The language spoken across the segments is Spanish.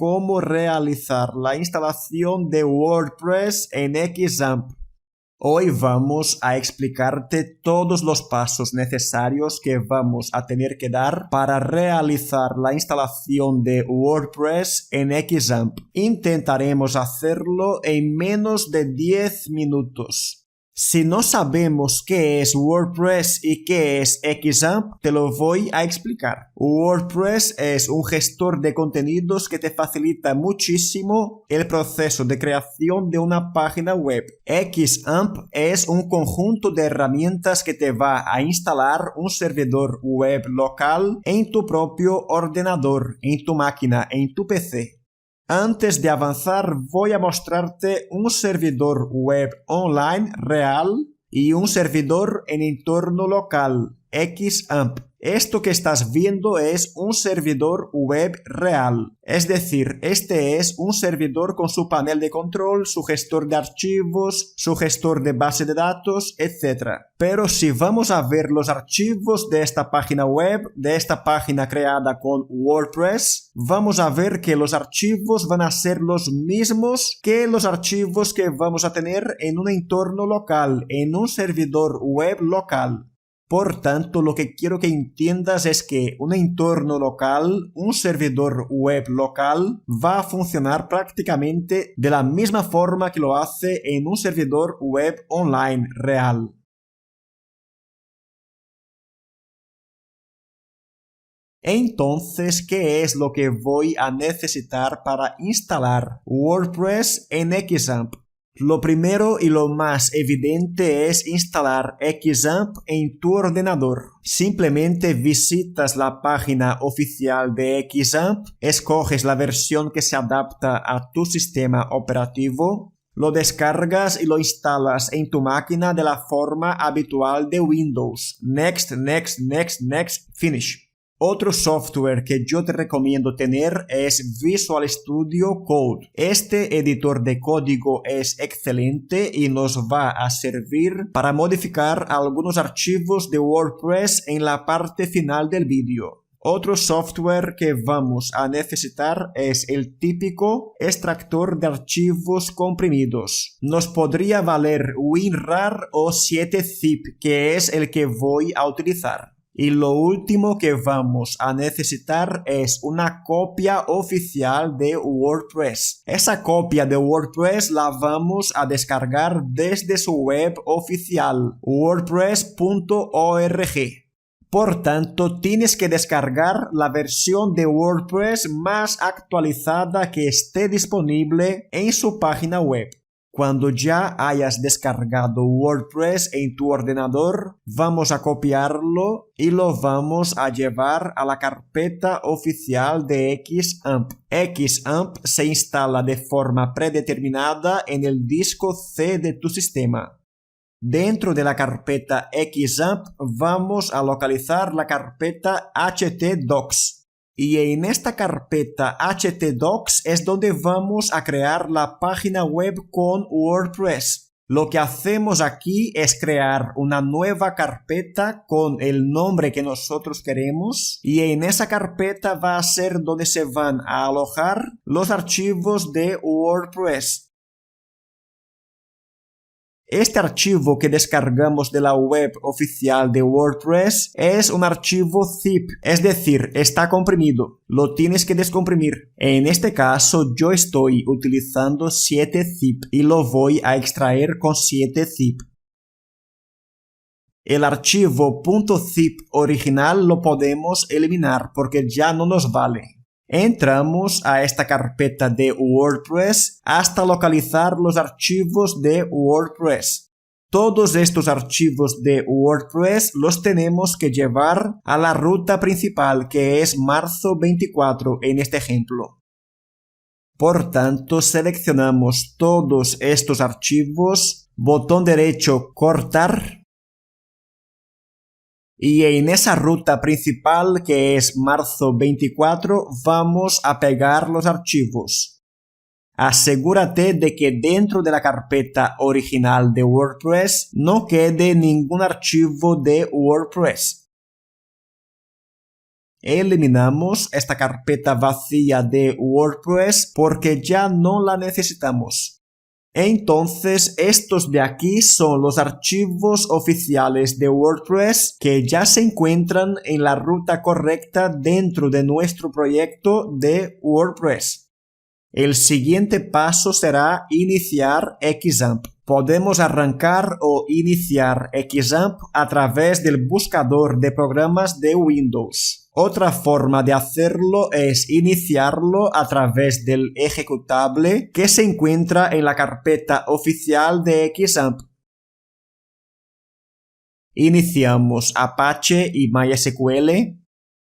cómo realizar la instalación de WordPress en XAMPP. Hoy vamos a explicarte todos los pasos necesarios que vamos a tener que dar para realizar la instalación de WordPress en XAMPP. Intentaremos hacerlo en menos de 10 minutos. Si no sabemos qué es WordPress y qué es XAMPP, te lo voy a explicar. WordPress es un gestor de contenidos que te facilita muchísimo el proceso de creación de una página web. XAMPP es un conjunto de herramientas que te va a instalar un servidor web local en tu propio ordenador, en tu máquina, en tu PC. Antes de avanzar, voy a mostrarte un servidor web online real y un servidor en entorno local, XAMPP. Esto que estás viendo es un servidor web real, es decir, este es un servidor con su panel de control, su gestor de archivos, su gestor de base de datos, etc. Pero si vamos a ver los archivos de esta página web, de esta página creada con WordPress, vamos a ver que los archivos van a ser los mismos que los archivos que vamos a tener en un entorno local, en un servidor web local. Por tanto, lo que quiero que entiendas es que un entorno local, un servidor web local, va a funcionar prácticamente de la misma forma que lo hace en un servidor web online real. Entonces, ¿qué es lo que voy a necesitar para instalar WordPress en XAMPP? Lo primero y lo más evidente es instalar XAMPP en tu ordenador. Simplemente visitas la página oficial de XAMPP, escoges la versión que se adapta a tu sistema operativo, lo descargas y lo instalas en tu máquina de la forma habitual de Windows. Next, next, next, next, finish. Otro software que yo te recomiendo tener es Visual Studio Code. Este editor de código es excelente y nos va a servir para modificar algunos archivos de WordPress en la parte final del vídeo. Otro software que vamos a necesitar es el típico extractor de archivos comprimidos. Nos podría valer WinRAR o 7zip, que es el que voy a utilizar. Y lo último que vamos a necesitar es una copia oficial de WordPress. Esa copia de WordPress la vamos a descargar desde su web oficial, wordpress.org. Por tanto, tienes que descargar la versión de WordPress más actualizada que esté disponible en su página web. Cuando ya hayas descargado WordPress en tu ordenador, vamos a copiarlo y lo vamos a llevar a la carpeta oficial de XAMPP. XAMPP se instala de forma predeterminada en el disco C de tu sistema. Dentro de la carpeta XAMPP vamos a localizar la carpeta htdocs. Y en esta carpeta htdocs es donde vamos a crear la página web con WordPress. Lo que hacemos aquí es crear una nueva carpeta con el nombre que nosotros queremos y en esa carpeta va a ser donde se van a alojar los archivos de WordPress. Este archivo que descargamos de la web oficial de WordPress es un archivo zip, es decir, está comprimido. Lo tienes que descomprimir. En este caso yo estoy utilizando 7zip y lo voy a extraer con 7zip. El archivo .zip original lo podemos eliminar porque ya no nos vale. Entramos a esta carpeta de WordPress hasta localizar los archivos de WordPress. Todos estos archivos de WordPress los tenemos que llevar a la ruta principal, que es marzo 24 en este ejemplo. Por tanto, seleccionamos todos estos archivos, botón derecho cortar. Y en esa ruta principal, que es marzo 24, vamos a pegar los archivos. Asegúrate de que dentro de la carpeta original de WordPress no quede ningún archivo de WordPress. Eliminamos esta carpeta vacía de WordPress porque ya no la necesitamos. Entonces, estos de aquí son los archivos oficiales de WordPress que ya se encuentran en la ruta correcta dentro de nuestro proyecto de WordPress. El siguiente paso será iniciar XAMPP. Podemos arrancar o iniciar XAMPP a través del buscador de programas de Windows. Otra forma de hacerlo es iniciarlo a través del ejecutable que se encuentra en la carpeta oficial de XAMPP. Iniciamos Apache y MySQL.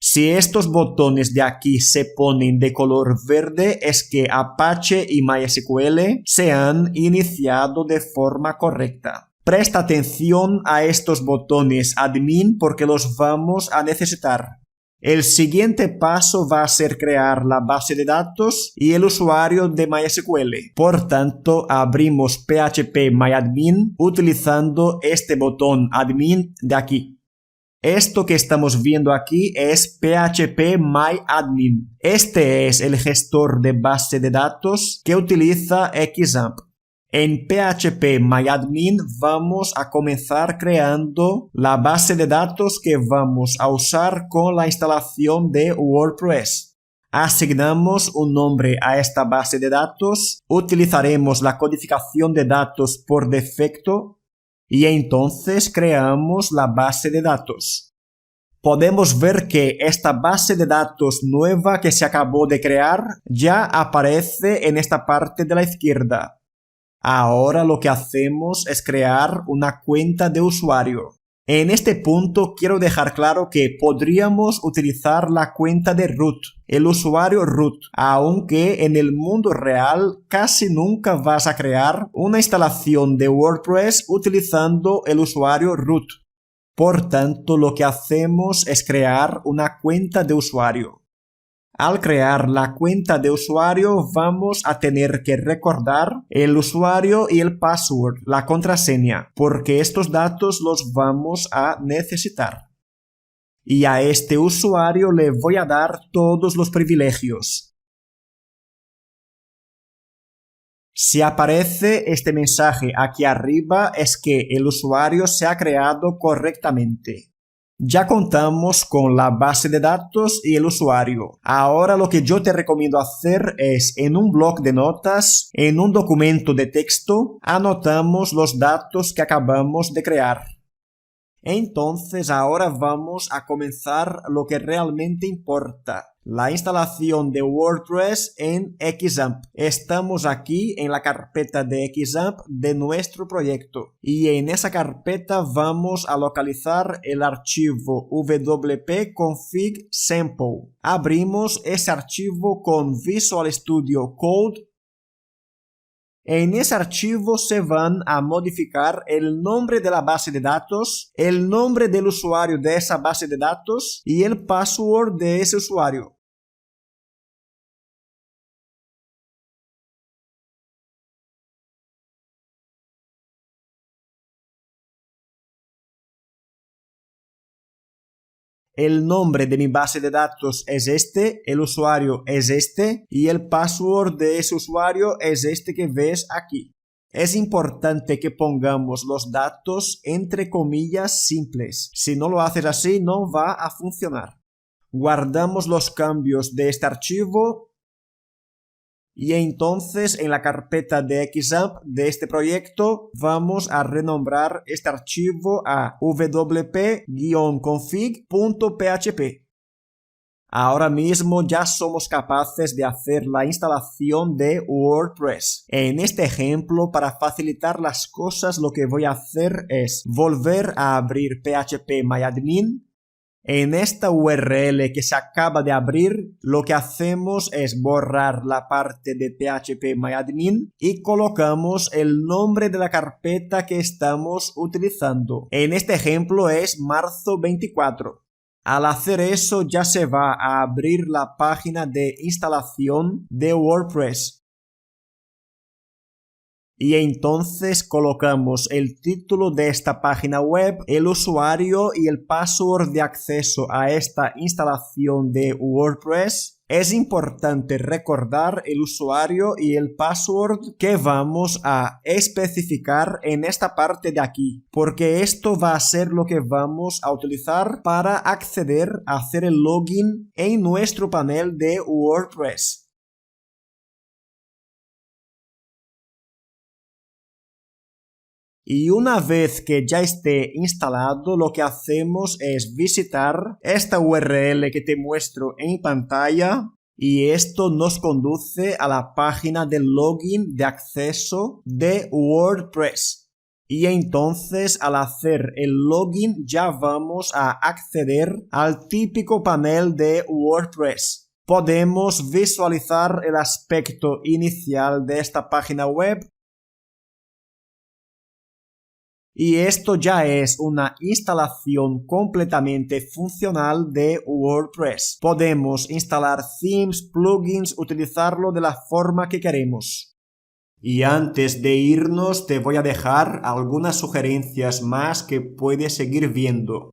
Si estos botones de aquí se ponen de color verde es que Apache y MySQL se han iniciado de forma correcta. Presta atención a estos botones admin porque los vamos a necesitar. El siguiente paso va a ser crear la base de datos y el usuario de MySQL. Por tanto, abrimos phpMyAdmin utilizando este botón admin de aquí. Esto que estamos viendo aquí es phpMyAdmin. Este es el gestor de base de datos que utiliza XAMPP. En phpMyAdmin vamos a comenzar creando la base de datos que vamos a usar con la instalación de WordPress. Asignamos un nombre a esta base de datos, utilizaremos la codificación de datos por defecto y entonces creamos la base de datos. Podemos ver que esta base de datos nueva que se acabó de crear ya aparece en esta parte de la izquierda. Ahora lo que hacemos es crear una cuenta de usuario. En este punto quiero dejar claro que podríamos utilizar la cuenta de root, el usuario root, aunque en el mundo real casi nunca vas a crear una instalación de WordPress utilizando el usuario root. Por tanto, lo que hacemos es crear una cuenta de usuario. Al crear la cuenta de usuario vamos a tener que recordar el usuario y el password, la contraseña, porque estos datos los vamos a necesitar. Y a este usuario le voy a dar todos los privilegios. Si aparece este mensaje aquí arriba es que el usuario se ha creado correctamente. Ya contamos con la base de datos y el usuario. Ahora lo que yo te recomiendo hacer es en un bloc de notas, en un documento de texto, anotamos los datos que acabamos de crear. Entonces ahora vamos a comenzar lo que realmente importa. La instalación de WordPress en XAMPP. Estamos aquí en la carpeta de XAMPP de nuestro proyecto y en esa carpeta vamos a localizar el archivo wp config sample. Abrimos ese archivo con Visual Studio Code. En ese archivo se van a modificar el nombre de la base de datos, el nombre del usuario de esa base de datos y el password de ese usuario. El nombre de mi base de datos es este, el usuario es este y el password de ese usuario es este que ves aquí. Es importante que pongamos los datos entre comillas simples. Si no lo haces así, no va a funcionar. Guardamos los cambios de este archivo y entonces en la carpeta de XAMPP de este proyecto vamos a renombrar este archivo a wp-config.php. Ahora mismo ya somos capaces de hacer la instalación de WordPress. En este ejemplo, para facilitar las cosas, lo que voy a hacer es volver a abrir phpMyAdmin. En esta URL que se acaba de abrir, lo que hacemos es borrar la parte de phpMyAdmin y colocamos el nombre de la carpeta que estamos utilizando. En este ejemplo es marzo 24. Al hacer eso ya se va a abrir la página de instalación de WordPress. Y entonces colocamos el título de esta página web, el usuario y el password de acceso a esta instalación de WordPress. Es importante recordar el usuario y el password que vamos a especificar en esta parte de aquí, porque esto va a ser lo que vamos a utilizar para acceder a hacer el login en nuestro panel de WordPress. Y una vez que ya esté instalado, lo que hacemos es visitar esta URL que te muestro en pantalla y esto nos conduce a la página de login de acceso de WordPress. Y entonces al hacer el login ya vamos a acceder al típico panel de WordPress. Podemos visualizar el aspecto inicial de esta página web. Y esto ya es una instalación completamente funcional de WordPress. Podemos instalar themes, plugins, utilizarlo de la forma que queremos. Y antes de irnos te voy a dejar algunas sugerencias más que puedes seguir viendo.